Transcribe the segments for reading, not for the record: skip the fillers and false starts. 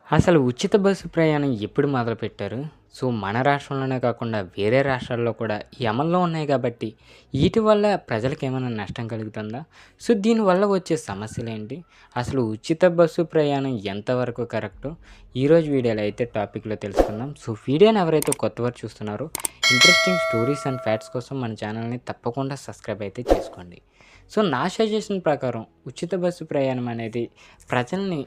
అసలు ఉచిత బస్సు ప్రయాణం ఎప్పుడు మొదలుపెట్టారు? సో, మన రాష్ట్రంలోనే కాకుండా వేరే రాష్ట్రాల్లో కూడా ఈ అమల్లో ఉన్నాయి కాబట్టి, ఈటి వల్ల ప్రజలకేమైనా నష్టం కలుగుతుందా? సో, దీనివల్ల వచ్చే సమస్యలేంటి? అసలు ఉచిత బస్సు ప్రయాణం ఎంతవరకు కరెక్టు? ఈరోజు వీడియోలో అయితే టాపిక్‌లో తెలుసుకుందాం. సో, వీడియోని ఎవరైతే కొత్తవారు చూస్తున్నారో, ఇంట్రెస్టింగ్ స్టోరీస్ అండ్ ఫ్యాక్ట్స్ కోసం మన ఛానల్‌ని తప్పకుండా సబ్స్క్రైబ్ అయితే చేసుకోండి. సో, నా సజెషన్ ప్రకారం ఉచిత బస్సు ప్రయాణం అనేది ప్రజల్ని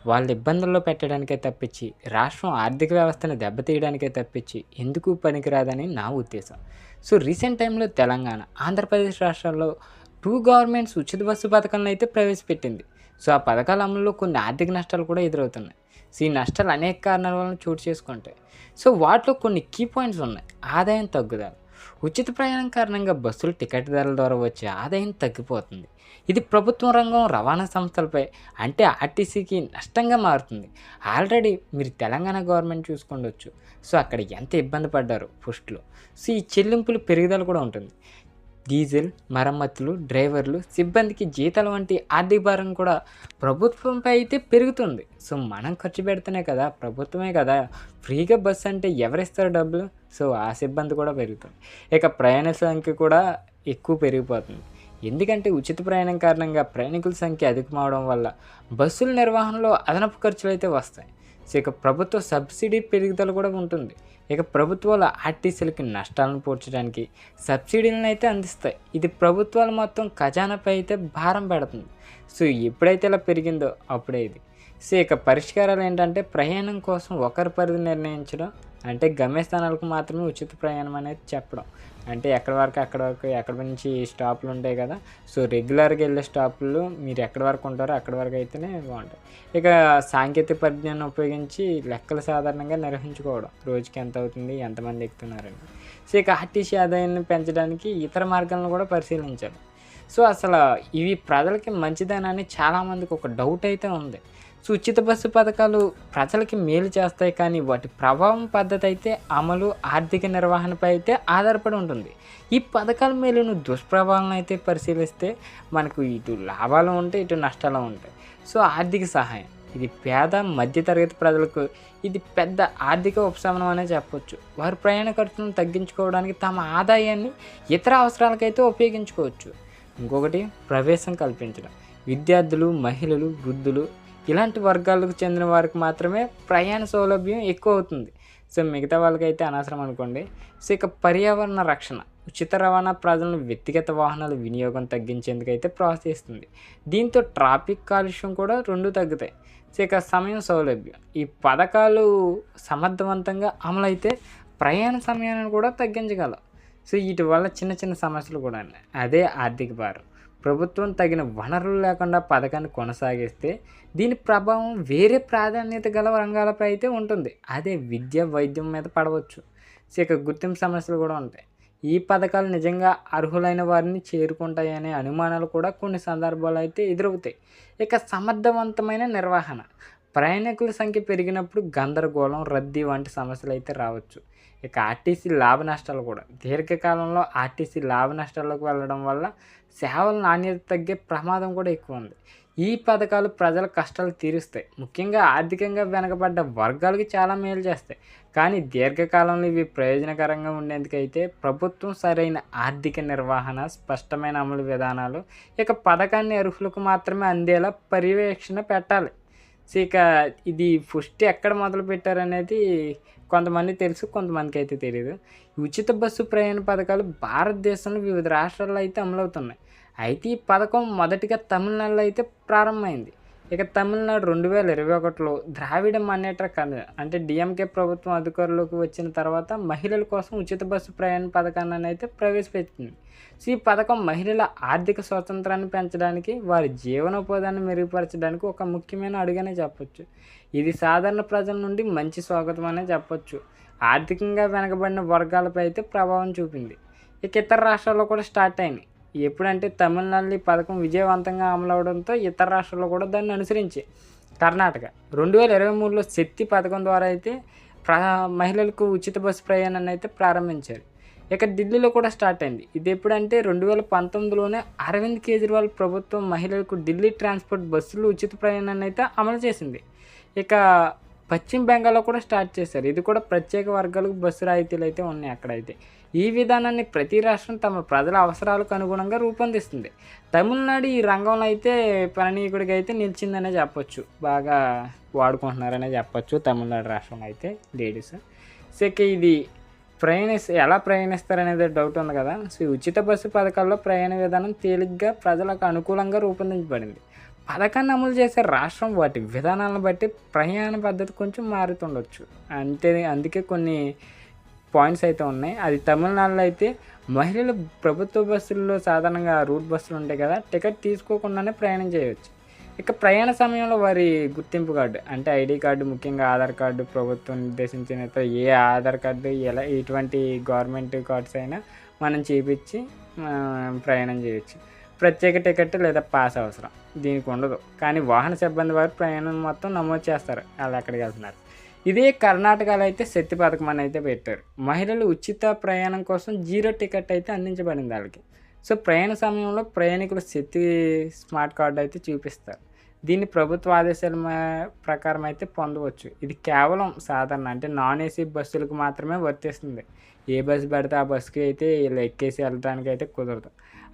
వాళ్ళ ఇబ్బందుల్లో పెట్టడానికే తప్పించి, రాష్ట్రం ఆర్థిక వ్యవస్థను దెబ్బతీయడానికే తప్పించి, ఎందుకు పనికిరాదని నా ఉద్దేశం. సో, రీసెంట్ టైంలో తెలంగాణ, ఆంధ్రప్రదేశ్ రాష్ట్రాల్లో 2 గవర్నమెంట్స్ ఉచిత బస్సు పథకాలను అయితే ప్రవేశపెట్టింది. సో, ఆ పథకాల అమలులో కొన్ని ఆర్థిక నష్టాలు కూడా ఎదురవుతున్నాయి. సో, ఈ నష్టాలు అనేక కారణాల వలన చోటు చేసుకుంటాయి. సో, వాటిలో కొన్ని కీ పాయింట్స్ ఉన్నాయి. ఆదాయం తగ్గుదల. ఉచిత ప్రయాణం కారణంగా బస్సులు టికెట్ ధరల ద్వారా వచ్చే ఆదాయం తగ్గిపోతుంది. ఇది ప్రభుత్వ రంగం రవాణా సంస్థలపై అంటే ఆర్టీసీకి నష్టంగా మారుతుంది. ఆల్రెడీ మీరు తెలంగాణ గవర్నమెంట్ చూసుకుండొచ్చు. సో, అక్కడ ఎంత ఇబ్బంది పడ్డారో ఫస్ట్‌లో. సో, ఈ చెల్లింపులు పెరుగుదల కూడా ఉంటుంది. డీజిల్, మరమ్మతులు, డ్రైవర్లు, సిబ్బందికి జీతాలు వంటి ఆర్థిక భారం కూడా ప్రభుత్వంపై అయితే పెరుగుతుంది. సో, మనం ఖర్చు పెడితేనే కదా, ప్రభుత్వమే కదా ఫ్రీగా బస్సు అంటే ఎవరిస్తారు డబ్బులు? సో, ఆ సిబ్బంది కూడా పెరుగుతుంది. ఇక ప్రయాణ సంఖ్య కూడా ఎక్కువ పెరిగిపోతుంది. ఎందుకంటే ఉచిత ప్రయాణం కారణంగా ప్రయాణికుల సంఖ్య అధికమవడం వల్ల బస్సుల నిర్వహణలో అదనపు ఖర్చులైతే వస్తాయి. సో, ఇక ప్రభుత్వ సబ్సిడీ పెరుగుదల కూడా ఉంటుంది. ఇక ప్రభుత్వాలు ఆర్టీసీలకి నష్టాలను పూడ్చడానికి సబ్సిడీలను అయితే అందిస్తాయి. ఇది ప్రభుత్వాలు మొత్తం ఖజానాపై అయితే భారం పెడుతుంది. సో, ఎప్పుడైతే ఇలా పెరిగిందో అప్పుడే ఇది. సో, ఇక పరిష్కారాలు ఏంటంటే ప్రయాణం కోసం ఒకరి పరిధి నిర్ణయించడం, అంటే గమ్యస్థానాలకు మాత్రమే ఉచిత ప్రయాణం అనేది చెప్పడం. అంటే ఎక్కడి వరకు అక్కడి వరకు, ఎక్కడి నుంచి స్టాపులు ఉంటాయి కదా. సో, రెగ్యులర్గా వెళ్ళే స్టాపుల్లో మీరు ఎక్కడి వరకు ఉంటారో అక్కడి వరకు అయితేనే బాగుంటాయి. ఇక సాంకేతిక పరిజ్ఞానం ఉపయోగించి లెక్కలు సాధారణంగా నిర్వహించుకోవడం. రోజుకి ఎంత అవుతుంది, ఎంతమంది ఎక్కుతున్నారని. సో, ఇక ఆర్టీసీ ఆదాయాన్ని పెంచడానికి ఇతర మార్గాలను కూడా పరిశీలించాలి. సో, అసలు ఇవి ప్రజలకి మంచిదేనని చాలామందికి ఒక డౌట్ అయితే ఉంది. సో, ఉచిత బస్సు పథకాలు ప్రజలకి మేలు చేస్తాయి, కానీ వాటి ప్రభావం పద్ధతి అయితే అమలు, ఆర్థిక నిర్వహణపై అయితే ఆధారపడి ఉంటుంది. ఈ పథకాల మేలును దుష్ప్రభావాలను అయితే పరిశీలిస్తే మనకు ఇటు లాభాలు ఉంటాయి, ఇటు నష్టాలు ఉంటాయి. సో, ఆర్థిక సహాయం ఇది పేద మధ్యతరగతి ప్రజలకు ఇది పెద్ద ఆర్థిక ఉపశమనం అనే చెప్పొచ్చు. వారు ప్రయాణ ఖర్చులను తగ్గించుకోవడానికి తమ ఆదాయాన్ని ఇతర అవసరాలకైతే ఉపయోగించుకోవచ్చు. ఇంకొకటి ప్రవేశం కల్పించడం. విద్యార్థులు, మహిళలు, వృద్ధులు ఇలాంటి వర్గాలకు చెందిన వారికి మాత్రమే ప్రయాణ సౌలభ్యం ఎక్కువ అవుతుంది. సో, మిగతా వాళ్ళకైతే అనవసరం అనుకోండి. సో, ఇక పర్యావరణ రక్షణ. ఉచిత రవాణా ప్రజలను వ్యక్తిగత వాహనాల వినియోగం తగ్గించేందుకైతే ప్రోత్సహిస్తుంది. దీంతో ట్రాఫిక్ కాలుష్యం కూడా 2 తగ్గుతాయి. సో, ఇక సమయం సౌలభ్యం. ఈ పథకాలు సమర్థవంతంగా అమలైతే ప్రయాణ సమయాన్ని కూడా తగ్గించగలం. సో, వీటి వల్ల చిన్న చిన్న సమస్యలు కూడా ఉన్నాయి. అదే ఆర్థిక భారం. ప్రభుత్వం తగిన వనరులు లేకుండా పథకాన్ని కొనసాగిస్తే దీని ప్రభావం వేరే ప్రాధాన్యత గల రంగాలపై అయితే ఉంటుంది. అదే విద్య, వైద్యం మీద పడవచ్చు. సో, ఇక గుర్తింపు సమస్యలు కూడా ఉంటాయి. ఈ పథకాలు నిజంగా అర్హులైన వారిని చేరుకుంటాయనే అనుమానాలు కూడా కొన్ని సందర్భాలు అయితే ఎదురవుతాయి. ఇక సమర్థవంతమైన నిర్వహణ. ప్రయాణికుల సంఖ్య పెరిగినప్పుడు గందరగోళం, రద్దీ వంటి సమస్యలు అయితే రావచ్చు. ఇక ఆర్టీసీ లాభ నష్టాలు కూడా. దీర్ఘకాలంలో ఆర్టీసీ లాభ నష్టాల్లోకి వెళ్ళడం వల్ల సేవల నాణ్యత తగ్గే ప్రమాదం కూడా ఎక్కువ ఉంది. ఈ పథకాలు ప్రజల కష్టాలు తీరుస్తాయి. ముఖ్యంగా ఆర్థికంగా వెనకబడ్డ వర్గాలకి చాలా మేలు చేస్తాయి. కానీ దీర్ఘకాలంలో ఇవి ప్రయోజనకరంగా ఉండేందుకైతే ప్రభుత్వం సరైన ఆర్థిక నిర్వహణ, స్పష్టమైన అమలు విధానాలు, ఇక పథకాన్ని అర్హులకు మాత్రమే అందేలా పర్యవేక్షణ పెట్టాలి. సో, ఇక ఇది ఫస్ట్ ఎక్కడ మొదలుపెట్టారనేది కొంతమంది తెలుసు, కొంతమందికి అయితే తెలియదు. ఉచిత బస్సు ప్రయాణ పథకాలు భారతదేశంలో వివిధ రాష్ట్రాల్లో అయితే అమలవుతున్నాయి. అయితే ఈ పథకం మొదటిగా తమిళనాడులో అయితే ప్రారంభమైంది. ఇక తమిళనాడు 2021లో ద్రావిడ మన్నేట్ర కళ అంటే డిఎంకే ప్రభుత్వం అధికారంలోకి వచ్చిన తర్వాత మహిళల కోసం ఉచిత బస్సు ప్రయాణ పథకాన్ని అయితే ప్రవేశపెట్టింది. సో, ఈ పథకం మహిళల ఆర్థిక స్వాతంత్రాన్ని పెంచడానికి, వారి జీవనోపాధిని మెరుగుపరచడానికి ఒక ముఖ్యమైన అడుగనే చెప్పొచ్చు. ఇది సాధారణ ప్రజల నుండి మంచి స్వాగతం అనే చెప్పొచ్చు. ఆర్థికంగా వెనకబడిన వర్గాలపై అయితే ప్రభావం చూపింది. ఇక ఇతర రాష్ట్రాల్లో కూడా స్టార్ట్ అయినాయి. ఎప్పుడంటే తమిళనాడులో ఈ పథకం విజయవంతంగా అమలవడంతో ఇతర రాష్ట్రాల్లో కూడా దాన్ని అనుసరించి కర్ణాటక 2023లో శక్తి పథకం ద్వారా అయితే మహిళలకు ఉచిత బస్సు ప్రయాణాన్ని అయితే ప్రారంభించారు. ఇక ఢిల్లీలో కూడా స్టార్ట్ అయింది. ఇది ఎప్పుడంటే 2019లోనే అరవింద్ కేజ్రీవాల్ ప్రభుత్వం మహిళలకు ఢిల్లీ ట్రాన్స్పోర్ట్ బస్సులు ఉచిత ప్రయాణాన్ని అయితే అమలు చేసింది. ఇక పశ్చిమ బెంగాల్లో కూడా స్టార్ట్ చేశారు. ఇది కూడా ప్రత్యేక వర్గాలకు బస్సు రాయితీలు అయితే ఉన్నాయి అక్కడైతే. ఈ విధానాన్ని ప్రతి రాష్ట్రం తమ ప్రజల అవసరాలకు అనుగుణంగా రూపొందిస్తుంది. తమిళనాడు ఈ రంగంలో అయితే పననీకుడిగా అయితే నిలిచిందనే చెప్పొచ్చు. బాగా వాడుకుంటున్నారనే చెప్పొచ్చు తమిళనాడు రాష్ట్రంలో అయితే లేడీస్. సో ఇది ఎలా ప్రయాణిస్తారనేది డౌట్ ఉంది కదా. సో ఈ ఉచిత బస్సు పథకాల్లో ప్రయాణ విధానం తేలిగ్గా ప్రజలకు అనుకూలంగా రూపొందించబడింది. పథకాన్ని అమలు చేసే రాష్ట్రం వాటి విధానాలను బట్టి ప్రయాణ పద్ధతి కొంచెం మారుతుండొచ్చు. అందుకే కొన్ని పాయింట్స్ అయితే ఉన్నాయి. అది తమిళనాడులో అయితే మహిళలు ప్రభుత్వ బస్సుల్లో సాధారణంగా రూట్ బస్సులు ఉంటాయి కదా, టికెట్ తీసుకోకుండానే ప్రయాణం చేయవచ్చు. ఇక ప్రయాణ సమయంలో వారి గుర్తింపు కార్డు అంటే ఐడి కార్డు, ముఖ్యంగా ఆధార్ కార్డు, ప్రభుత్వం నిర్దేశించిన ఏ ఆధార్ కార్డు ఎటువంటి గవర్నమెంట్ కార్డ్స్ అయినా మనం చేపించి ప్రయాణం చేయొచ్చు. ప్రత్యేక టికెట్ లేదా పాస్ అవసరం దీనికి ఉండదు. కానీ వాహన సిబ్బంది వారు ప్రయాణం మొత్తం నమోదు చేస్తారు వాళ్ళు ఎక్కడికి వెళ్తున్నారు. ఇదే కర్ణాటకలో అయితే శక్తి పథకం అని అయితే పెట్టారు. మహిళలు ఉచిత ప్రయాణం కోసం 0 టికెట్ అయితే అందించబడింది వాళ్ళకి. సో ప్రయాణ సమయంలో ప్రయాణికులు శక్తి స్మార్ట్ కార్డు అయితే చూపిస్తారు. దీన్ని ప్రభుత్వ ఆదేశాల ప్రకారం అయితే పొందవచ్చు. ఇది కేవలం సాధారణ అంటే నాన్ ఏసీ బస్సులకు మాత్రమే వర్తిస్తుంది. ఏ బస్సు పెడితే ఆ బస్సుకి అయితే వీళ్ళు ఎక్కేసి వెళ్ళడానికి అయితే కుదరదు.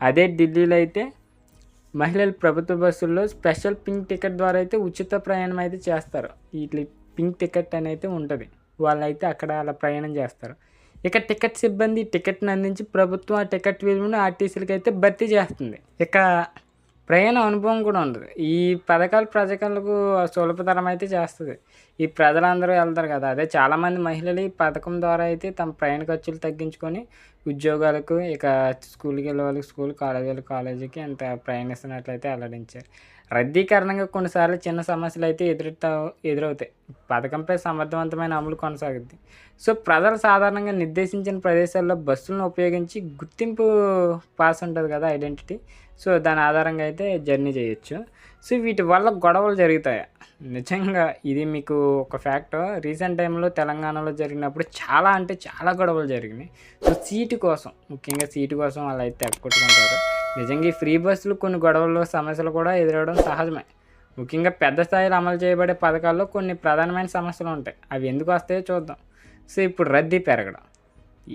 అదే ఢిల్లీలో అయితే మహిళలు ప్రభుత్వ బస్సుల్లో స్పెషల్ పింక్ టికెట్ ద్వారా అయితే ఉచిత ప్రయాణం అయితే చేస్తారు. వీటి పింక్ టికెట్ అని అయితే ఉంటుంది. వాళ్ళైతే అక్కడ అలా ప్రయాణం చేస్తారు. ఇక టికెట్ సిబ్బంది టికెట్ని అందించి ప్రభుత్వం ఆ టికెట్ విలువను ఆర్టీసీలకి అయితే భర్తీ చేస్తుంది. ఇక ప్రయాణ అనుభవం కూడా ఉండదు. ఈ పథకాలు ప్రజలకు సులభతరం అయితే చేస్తుంది. ఈ ప్రజలందరూ వెళ్తారు కదా, అదే చాలామంది మహిళలు ఈ పథకం ద్వారా అయితే తమ ప్రయాణ ఖర్చులు తగ్గించుకొని ఉద్యోగాలకు, ఇక స్కూల్కి వెళ్ళే వాళ్ళకి స్కూల్, కాలేజీకి అంత ప్రయాణిస్తున్నట్లయితే వెల్లడించారు. రద్దీ కారణంగా కొన్నిసార్లు చిన్న సమస్యలు అయితే ఎదురవుతాయి. పథకంపై సమర్థవంతమైన అమలు కొనసాగుద్ది. సో ప్రజలు సాధారణంగా నిర్దేశించిన ప్రదేశాల్లో బస్సులను ఉపయోగించి గుర్తింపు పాస్ ఉంటుంది కదా, ఐడెంటిటీ, సో దాని ఆధారంగా అయితే జర్నీ చేయొచ్చు. సో వీటి వల్ల గొడవలు జరుగుతాయి. నిజంగా ఇది మీకు ఒక ఫ్యాక్ట్. రీసెంట్ టైంలో తెలంగాణలో జరిగినప్పుడు చాలా గొడవలు జరిగినాయి. సో సీటు కోసం, ముఖ్యంగా సీటు కోసం వాళ్ళు అయితే ఎక్కొట్టుకుంటారు. నిజంగా ఈ ఫ్రీ బస్సులు కొన్ని గొడవలు, సమస్యలు కూడా ఎదురవడం సహజమే. ముఖ్యంగా పెద్ద స్థాయిలో అమలు చేయబడే పథకాల్లో కొన్ని ప్రధానమైన సమస్యలు ఉంటాయి. అవి ఎందుకు వస్తాయో చూద్దాం. సో ఇప్పుడు రద్దీ పెరగడం,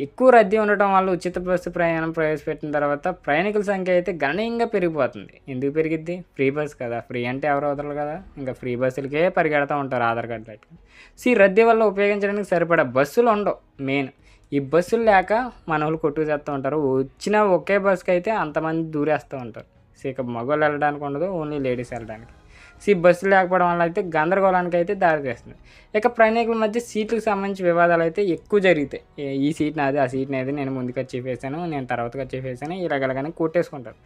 ఎక్కువ రద్దీ ఉండటం వల్ల ఉచిత బస్సు ప్రయాణం ప్రవేశపెట్టిన తర్వాత ప్రయాణికుల సంఖ్య అయితే గణనీయంగా పెరిగిపోతుంది. ఎందుకు పెరిగిద్ది? ఫ్రీ బస్ కదా, ఫ్రీ అంటే ఎవరు వదలరు కదా, ఇంకా ఫ్రీ బస్సులకే పరిగెడతా ఉంటారు ఆధార్ కార్డు పెట్టుకుని. సో ఈ రద్దీ వల్ల ఉపయోగించడానికి సరిపడా బస్సులు ఉండవు. మెయిన్ ఈ బస్సులు లేక మన వాళ్ళు కొట్టుకు చేస్తూ ఉంటారు. వచ్చిన ఒకే బస్సుకి అయితే అంతమంది దూరేస్తూ ఉంటారు. సో ఇక మగవాళ్ళు వెళ్ళడానికి ఉండదు, ఓన్లీ లేడీస్ వెళ్ళడానికి. సో ఈ బస్సులు లేకపోవడం వల్ల అయితే గందరగోళానికి అయితే దారితీస్తుంది. ఇక ప్రయాణికుల మధ్య సీట్లకు సంబంధించి వివాదాలు అయితే ఎక్కువ జరుగుతాయి. ఈ సీట్ నాది, ఆ సీట్ నాది, నేను ముందుకు చెప్పేసాను, నేను తర్వాతగా చెప్పేసాను, ఇలాగలగానే కొట్టేసుకుంటారు.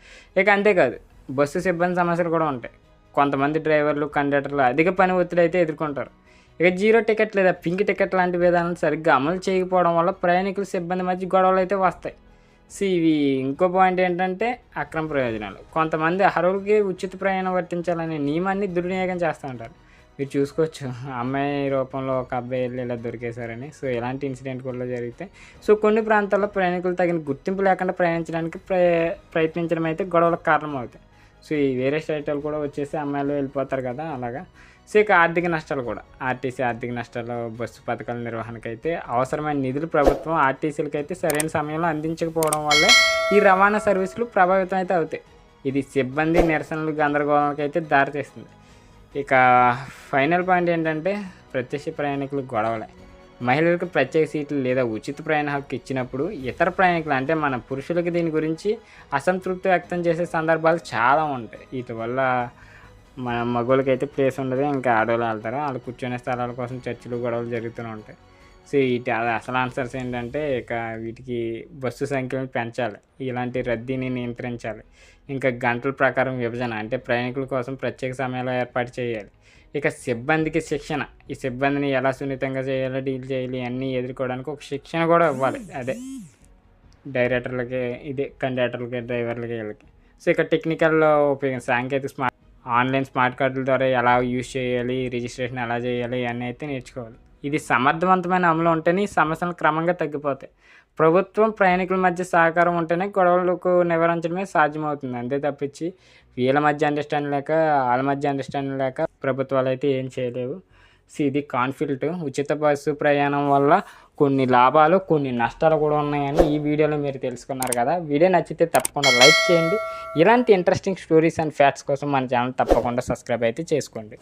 ఇక అంతేకాదు, బస్సు సిబ్బంది సమస్యలు కూడా ఉంటాయి. కొంతమంది డ్రైవర్లు, కండక్టర్లు అధిక పని ఒత్తిడి అయితే ఎదుర్కొంటారు. ఇక 0 టికెట్ లేదా పింక్ టికెట్ లాంటి విధానాలు సరిగ్గా అమలు చేయకపోవడం వల్ల ప్రయాణికుల సిబ్బంది మధ్య గొడవలు అయితే వస్తాయి. సో ఇవి ఇంకో పాయింట్ ఏంటంటే అక్రమ ప్రయోజనాలు. కొంతమంది అర్హులకి ఉచిత ప్రయాణం వర్తించాలనే నియమాన్ని దుర్వినియోగం చేస్తూ ఉంటారు. మీరు చూసుకోవచ్చు, అమ్మాయి రూపంలో ఒక అబ్బాయి వెళ్ళి ఇలా దొరికేశారని. సో ఇలాంటి ఇన్సిడెంట్ కూడా జరిగితే, సో కొన్ని ప్రాంతాల్లో ప్రయాణికులు తగిన గుర్తింపు లేకుండా ప్రయాణించడానికి ప్రయత్నించడం అయితే గొడవలకు కారణం అవుతాయి. సో ఈ వేరే స్టేట్ వాళ్ళు కూడా వచ్చేసి అమ్మాయిలు వెళ్ళిపోతారు కదా, అలాగా. సో ఇక ఆర్థిక నష్టాలు కూడా, ఆర్టీసీ ఆర్థిక నష్టాలు. బస్సు పథకాల నిర్వహణకైతే అవసరమైన నిధులు ప్రభుత్వం ఆర్టీసీలకు అయితే సరైన సమయంలో అందించకపోవడం వల్ల ఈ రవాణా సర్వీసులు ప్రభావితం అయితే అవుతాయి. ఇది సిబ్బంది నిరసనలు, గందరగోళానికి అయితే దారితీస్తుంది. ఇక ఫైనల్ పాయింట్ ఏంటంటే ప్రత్యక్ష ప్రయాణికులు గొడవలే. మహిళలకు ప్రత్యేక సీట్లు లేదా ఉచిత ప్రయాణ హక్కు ఇచ్చినప్పుడు ఇతర ప్రయాణికులు అంటే మన పురుషులకి దీని గురించి అసంతృప్తి వ్యక్తం చేసే సందర్భాలు చాలా ఉంటాయి. వీటి వల్ల మన మగవాళ్ళకైతే ప్లేస్ ఉండదు, ఇంకా ఆడవాళ్ళు వెళ్తారు. వాళ్ళు కూర్చునే స్థలాల కోసం చర్చలు, గొడవలు జరుగుతూనే ఉంటాయి. సో అసలు ఆన్సర్స్ ఏంటంటే ఇక వీటికి బస్సు సంఖ్యను పెంచాలి, ఇలాంటి రద్దీని నియంత్రించాలి, ఇంకా గంటల ప్రకారం విభజన అంటే ప్రయాణికుల కోసం ప్రత్యేక సమయాలు ఏర్పాటు చేయాలి. ఇక సిబ్బందికి శిక్షణ, ఈ సిబ్బందిని ఎలా సున్నితంగా చేయాలో, డీల్ చేయాలి, అన్నీ ఎదుర్కోవడానికి ఒక శిక్షణ కూడా ఇవ్వాలి. అదే డైరెక్టర్లకి, కండక్టర్లకి, డ్రైవర్లకి, వీళ్ళకి. సో ఇక టెక్నికల్లో సాంకేతిక ఆన్లైన్ స్మార్ట్ కార్డుల ద్వారా ఎలా యూజ్ చేయాలి, రిజిస్ట్రేషన్ ఎలా చేయాలి, ఇవన్నీ అయితే నేర్చుకోవాలి. ఇది సమర్థవంతమైన అమలు ఉంటేనే ఈ సమస్యలు క్రమంగా తగ్గిపోతాయి. ప్రభుత్వం, ప్రయాణికుల మధ్య సహకారం ఉంటేనే గొడవలకు నివారించడమే సాధ్యమవుతుంది. అంతే తప్పించి వీళ్ళ మధ్య అండర్స్టాండింగ్ లేక, వాళ్ళ మధ్య అండర్స్టాండింగ్ లేక ప్రభుత్వాలు అయితే ఏం చేయలేవు. సో ఇది కాన్ఫిల్ట్. ఉచిత బస్సు ప్రయాణం వల్ల కొన్ని లాభాలు కొన్ని నష్టాలు కూడా ఉన్నాయని ఈ వీడియోలో మీరు తెలుసుకున్నారు కదా. వీడియో నచ్చితే తప్పకుండా లైక్ చేయండి. ఇలాంటి ఇంట్రెస్టింగ్ స్టోరీస్ అండ్ ఫ్యాక్ట్స్ కోసం మన ఛానల్ తప్పకుండా సబ్స్క్రైబ్ అయితే చేసుకోండి.